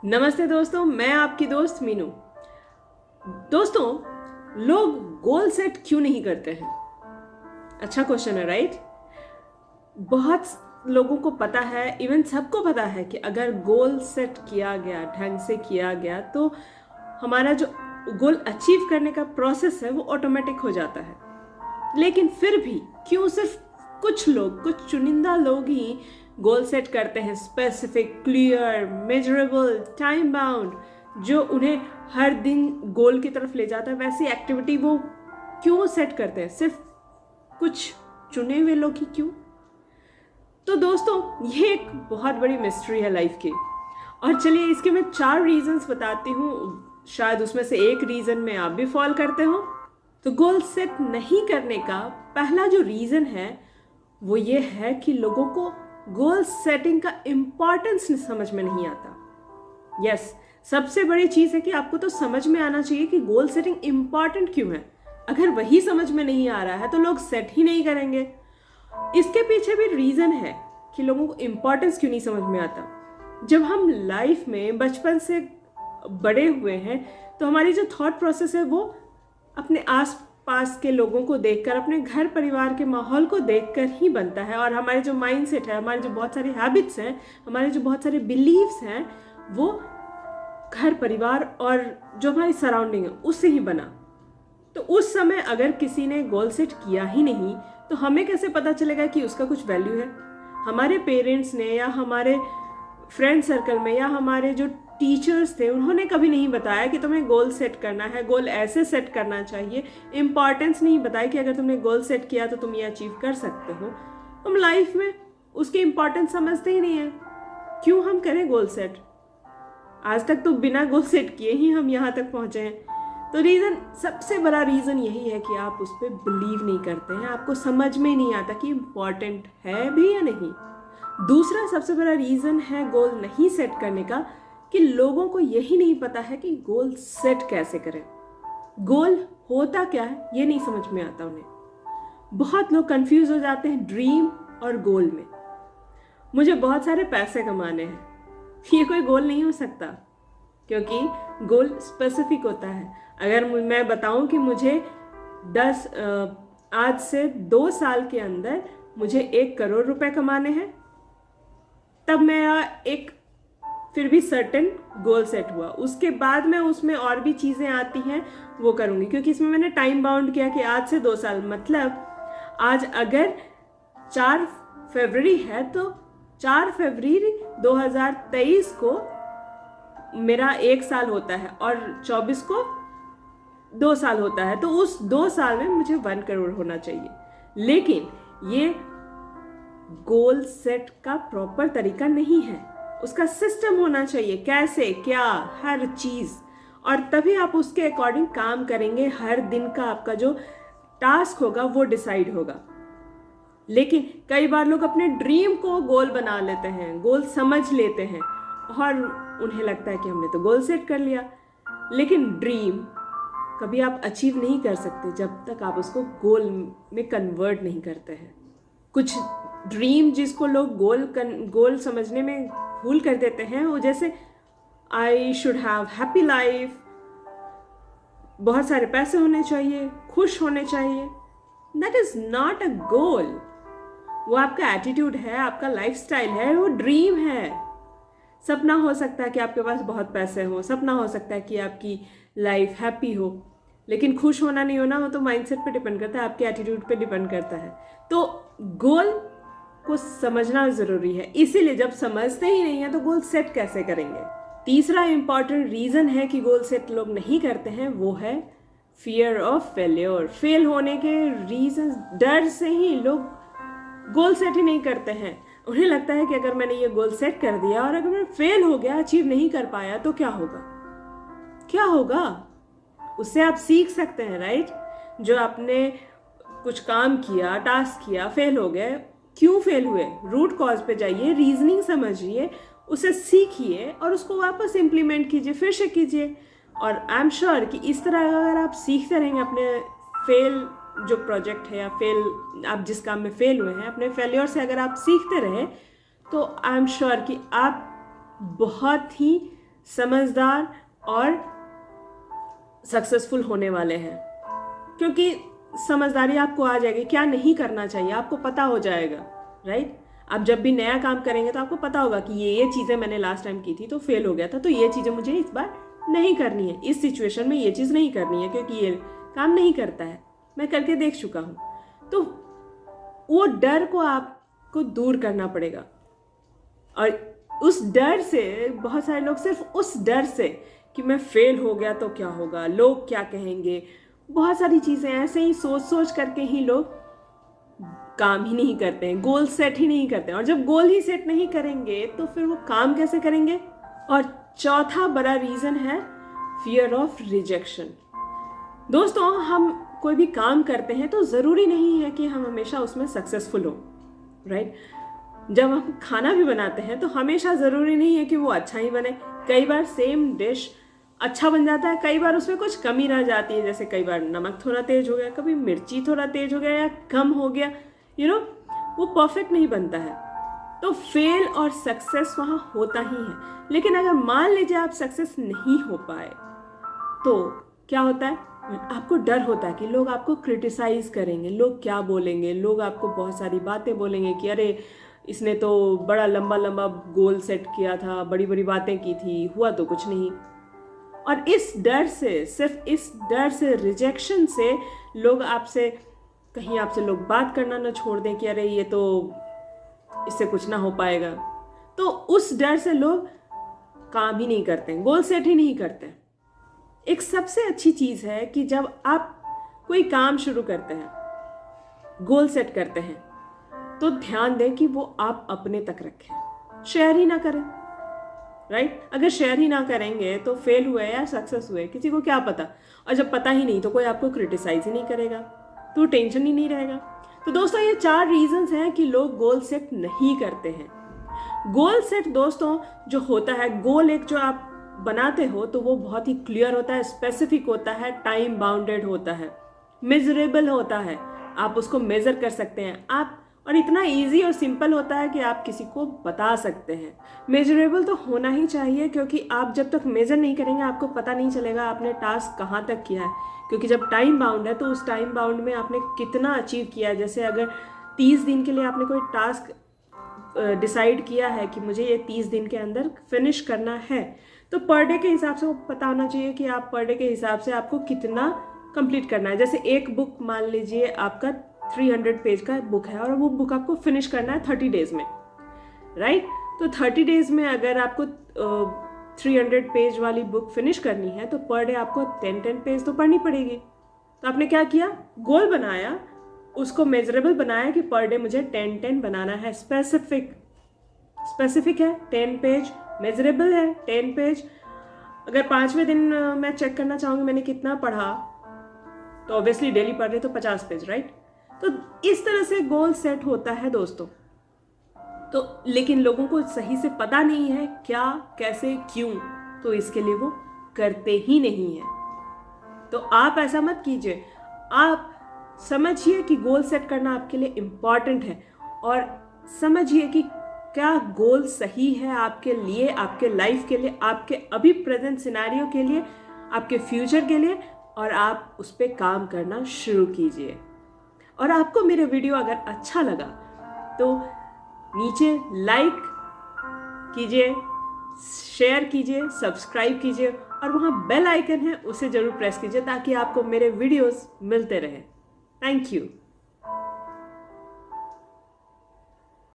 नमस्ते दोस्तों, मैं आपकी दोस्त मीनू। दोस्तों, लोग गोल सेट क्यों नहीं करते हैं? अच्छा क्वेश्चन है, राइट? बहुत लोगों को पता है, इवन सबको पता है कि अगर गोल सेट किया गया, ढंग से किया गया, तो हमारा जो गोल अचीव करने का प्रोसेस है वो ऑटोमेटिक हो जाता है। लेकिन फिर भी क्यों सिर्फ कुछ लोग, कुछ चुनिंदा लोग ही गोल सेट करते हैं, specific, clear, measurable, time bound, जो उन्हें हर दिन गोल की तरफ ले जाता है? वैसी एक्टिविटी वो क्यों सेट करते हैं? सिर्फ कुछ चुने हुए लोग ही क्यों? तो दोस्तों, ये एक बहुत बड़ी मिस्ट्री है लाइफ की। और चलिए, इसके मैं 4 रीजंस बताती हूँ। शायद उसमें से एक रीजन में आप भी फॉल करते हो। तो गोल सेट नहीं करने का पहला जो रीजन है वो ये है कि लोगों को गोल सेटिंग का इम्पॉर्टेंस समझ में नहीं आता। यस, सबसे बड़ी चीज है कि आपको तो समझ में आना चाहिए कि गोल सेटिंग इम्पॉर्टेंट क्यों है। अगर वही समझ में नहीं आ रहा है तो लोग सेट ही नहीं करेंगे। इसके पीछे भी रीजन है कि लोगों को इम्पोर्टेंस क्यों नहीं समझ में आता। जब हम लाइफ में बचपन से बड़े हुए हैं तो हमारी जो थॉट प्रोसेस है वो अपने आस पास के लोगों को देखकर, अपने घर परिवार के माहौल को देखकर ही बनता है। और हमारे जो माइंडसेट है, हमारे जो बहुत सारे हैबिट्स हैं, हमारे जो बहुत सारे बिलीव्स हैं, वो घर परिवार और जो हमारी सराउंडिंग है उससे ही बना। तो उस समय अगर किसी ने गोल सेट किया ही नहीं तो हमें कैसे पता चलेगा कि उसका कुछ वैल्यू है? हमारे पेरेंट्स ने या हमारे फ्रेंड सर्कल में या हमारे जो टीचर्स थे, उन्होंने कभी नहीं बताया कि तुम्हें गोल सेट करना है, गोल ऐसे सेट करना चाहिए। इंपॉर्टेंस नहीं बताया कि अगर तुमने गोल सेट किया तो तुम ये अचीव कर सकते हो। हम लाइफ में उसकी इंपॉर्टेंस समझते ही नहीं है। क्यों हम करें गोल सेट? आज तक तो बिना गोल सेट किए ही हम यहाँ तक पहुँचे हैं। तो रीज़न, सबसे बड़ा रीज़न यही है कि आप उस पर बिलीव नहीं करते हैं। आपको समझ में नहीं आता कि इम्पॉर्टेंट है भी या नहीं। दूसरा सबसे बड़ा रीज़न है गोल नहीं सेट करने का कि लोगों को यही नहीं पता है कि गोल सेट कैसे करें। गोल होता क्या है ये नहीं समझ में आता उन्हें। बहुत लोग कंफ्यूज हो जाते हैं ड्रीम और गोल में। मुझे बहुत सारे पैसे कमाने हैं, ये कोई गोल नहीं हो सकता, क्योंकि गोल स्पेसिफिक होता है। अगर मैं बताऊं कि मुझे आज से 2 साल के अंदर मुझे 1 करोड़ रुपए कमाने हैं, तब मेरा एक फिर भी सर्टेन गोल सेट हुआ। उसके बाद मैं उसमें और भी चीज़ें आती हैं वो करूँगी, क्योंकि इसमें मैंने टाइम बाउंड किया कि आज से 2 साल, मतलब आज अगर 4 फरवरी है तो 4 फरवरी 2023 को मेरा 1 साल होता है और 24 को 2 साल होता है। तो उस 2 साल में मुझे 1 करोड़ होना चाहिए। लेकिन ये गोल सेट का प्रॉपर तरीका नहीं है, उसका सिस्टम होना चाहिए, कैसे, क्या, हर चीज़। और तभी आप उसके अकॉर्डिंग काम करेंगे। हर दिन का आपका जो टास्क होगा वो डिसाइड होगा। लेकिन कई बार लोग अपने ड्रीम को गोल बना लेते हैं, गोल समझ लेते हैं और उन्हें लगता है कि हमने तो गोल सेट कर लिया। लेकिन ड्रीम कभी आप अचीव नहीं कर सकते जब तक आप उसको गोल में कन्वर्ट नहीं करते हैं। कुछ ड्रीम जिसको लोग गोल समझने में भूल कर देते हैं, वो जैसे I should have happy life, बहुत सारे पैसे होने चाहिए, खुश होने चाहिए। दैट इज नॉट अ गोल। वो आपका एटीट्यूड है, आपका लाइफस्टाइल है, वो ड्रीम है। सपना हो सकता है कि आपके पास बहुत पैसे हो, सपना हो सकता है कि आपकी लाइफ हैप्पी हो, लेकिन खुश होना नहीं होना वो तो माइंडसेट पे डिपेंड करता है, आपके एटीट्यूड पे डिपेंड करता है। तो गोल को समझना ज़रूरी है। इसीलिए जब समझते ही नहीं है तो गोल सेट कैसे करेंगे? तीसरा इंपॉर्टेंट रीज़न है कि गोल सेट लोग नहीं करते हैं, वो है फियर ऑफ फेल्योर। फेल होने के रीजन, डर से ही लोग गोल सेट ही नहीं करते हैं। उन्हें लगता है कि अगर मैंने ये गोल सेट कर दिया और अगर मैं फेल हो गया, अचीव नहीं कर पाया, तो क्या होगा? क्या होगा? उससे आप सीख सकते हैं, राइट? जो आपने कुछ काम किया, टास्क किया, फेल हो गए, क्यों फेल हुए, रूट कॉज पे जाइए, रीजनिंग समझिए, उसे सीखिए और उसको वापस इम्प्लीमेंट कीजिए, फिर से कीजिए। और आई एम श्योर कि इस तरह अगर आप सीखते रहेंगे अपने फेल जो प्रोजेक्ट है या फेल, आप जिस काम में फेल हुए हैं, अपने फेलियर से अगर आप सीखते रहे तो आई एम श्योर कि आप बहुत ही समझदार और सक्सेसफुल होने वाले हैं, क्योंकि समझदारी आपको आ जाएगी क्या नहीं करना चाहिए, आपको पता हो जाएगा, राइट। आप जब भी नया काम करेंगे तो आपको पता होगा कि ये चीज़ें मैंने लास्ट टाइम की थी तो फेल हो गया था, तो ये चीज़ें मुझे इस बार नहीं करनी है, इस सिचुएशन में ये चीज़ नहीं करनी है क्योंकि ये काम नहीं करता है, मैं करके देख चुका हूँ। तो वो डर को आपको दूर करना पड़ेगा। और उस डर से बहुत सारे लोग सिर्फ उस डर से कि मैं फेल हो गया तो क्या होगा, लोग क्या कहेंगे, बहुत सारी चीज़ें ऐसे ही सोच सोच करके ही लोग काम ही नहीं करते हैं, गोल सेट ही नहीं करते हैं। और जब गोल ही सेट नहीं करेंगे तो फिर वो काम कैसे करेंगे। और चौथा बड़ा रीज़न है फियर ऑफ रिजेक्शन। दोस्तों, हम कोई भी काम करते हैं तो ज़रूरी नहीं है कि हम हमेशा उसमें सक्सेसफुल हो, राइट। जब हम खाना भी बनाते हैं तो हमेशा ज़रूरी नहीं है कि वो अच्छा ही बने। कई बार सेम डिश अच्छा बन जाता है, कई बार उसमें कुछ कमी रह जाती है, जैसे कई बार नमक थोड़ा तेज हो गया, कभी मिर्ची थोड़ा तेज हो गया या कम हो गया, वो परफेक्ट नहीं बनता है। तो फेल और सक्सेस वहाँ होता ही है। लेकिन अगर मान लीजिए आप सक्सेस नहीं हो पाए तो क्या होता है, आपको डर होता है कि लोग आपको क्रिटिसाइज करेंगे, लोग क्या बोलेंगे, लोग आपको बहुत सारी बातें बोलेंगे कि अरे इसने तो बड़ा लंबा लंबा गोल सेट किया था, बड़ी बड़ी बातें की थी, हुआ तो कुछ नहीं। और इस डर से, सिर्फ इस डर से, रिजेक्शन से लोग आपसे कहीं आपसे लोग बात करना ना छोड़ दें कि अरे ये तो इससे कुछ ना हो पाएगा, तो उस डर से लोग काम ही नहीं करते, गोल सेट ही नहीं करते। एक सबसे अच्छी चीज़ है कि जब आप कोई काम शुरू करते हैं, गोल सेट करते हैं, तो ध्यान दें कि वो आप अपने तक रखें, शेयर ही ना करें, राइट। अगर शेयर ही ना करेंगे तो फेल हुए या सक्सेस हुए किसी को क्या पता। और जब पता ही नहीं तो कोई आपको क्रिटिसाइज ही नहीं करेगा, तो टेंशन ही नहीं रहेगा। तो दोस्तों, ये 4 रीजंस हैं कि लोग गोल सेट नहीं करते हैं। गोल सेट दोस्तों जो होता है, गोल एक जो आप बनाते हो तो वो बहुत ही क्लियर होता है, स्पेसिफिक होता है, टाइम बाउंडेड होता है, मेजरेबल होता है, आप उसको मेजर कर सकते हैं आप, और इतना इजी और सिंपल होता है कि आप किसी को बता सकते हैं। मेजरेबल तो होना ही चाहिए, क्योंकि आप जब तक मेजर नहीं करेंगे आपको पता नहीं चलेगा आपने टास्क कहाँ तक किया है। क्योंकि जब टाइम बाउंड है तो उस टाइम बाउंड में आपने कितना अचीव किया है। जैसे अगर 30 दिन के लिए आपने कोई टास्क डिसाइड किया है कि मुझे ये 30 दिन के अंदर फिनिश करना है, तो पर डे के हिसाब से वो पता होना चाहिए कि आप पर डे के हिसाब से आपको कितना कंप्लीट करना है। जैसे एक बुक मान लीजिए आपका 300 पेज का बुक है और वो बुक आपको फिनिश करना है 30 डेज में, राइट। तो 30 डेज में अगर आपको 300 पेज वाली बुक फिनिश करनी है तो पर डे आपको 10-10 पेज तो पढ़नी पड़ेगी। तो आपने क्या किया, गोल बनाया, उसको मेजरेबल बनाया कि पर डे मुझे 10-10 बनाना है, स्पेसिफिक है, 10 पेज, मेजरेबल है 10 पेज। अगर 5वें दिन मैं चेक करना चाहूँगी मैंने कितना पढ़ा, तो ऑब्वियसली डेली पढ़ रहे तो 50 पेज, राइट। तो इस तरह से गोल सेट होता है दोस्तों। तो लेकिन लोगों को सही से पता नहीं है क्या, कैसे, क्यों, तो इसके लिए वो करते ही नहीं है। तो आप ऐसा मत कीजिए, आप समझिए कि गोल सेट करना आपके लिए इम्पॉर्टेंट है, और समझिए कि क्या गोल सही है आपके लिए, आपके लाइफ के लिए, आपके अभी प्रेजेंट सिनेरियो के लिए, आपके फ्यूचर के लिए, और आप उस पर काम करना शुरू कीजिए। और आपको मेरे वीडियो अगर अच्छा लगा तो नीचे लाइक कीजिए, शेयर कीजिए, सब्सक्राइब कीजिए, और वहाँ बेल आइकन है उसे ज़रूर प्रेस कीजिए ताकि आपको मेरे वीडियोस मिलते रहे। Thank you.